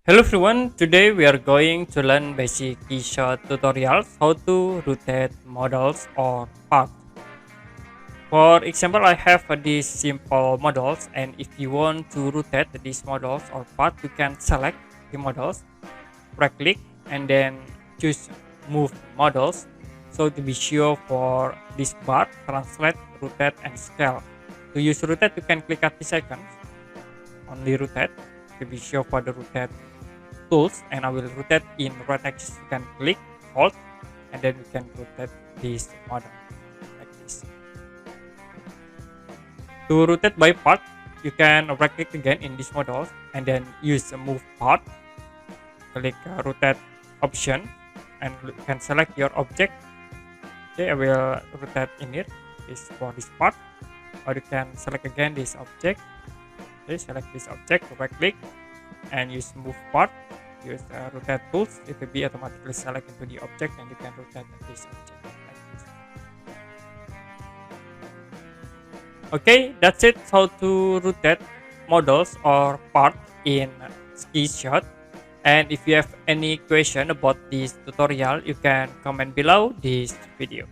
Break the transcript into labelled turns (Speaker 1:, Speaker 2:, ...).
Speaker 1: Hello everyone, today we are going to learn basic Keyshot tutorials how to rotate models or parts. For example, I have these simple models, and if you want to rotate these models or part, you can select the models, right click, and then choose move models. So to be sure for this part, translate, rotate, and scale. To use rotate, you can click 30 seconds on the rotate to be sure for the rotate tools, and I will rotate in right axis. You can click, hold, and then we can rotate this model like this. To rotate by part, you can right click again in this model and then use the move part. Click rotate option and you can select your object. Okay, I will rotate in here. This for this part, or you can select again this object. Okay, select this object, right click, and use move part. Use rotate tools, it will be automatically select into the object and you can rotate this object like this. Okay, that's it, how to rotate models or part in Keyshot. And if you have any question about this tutorial, you can comment below this video.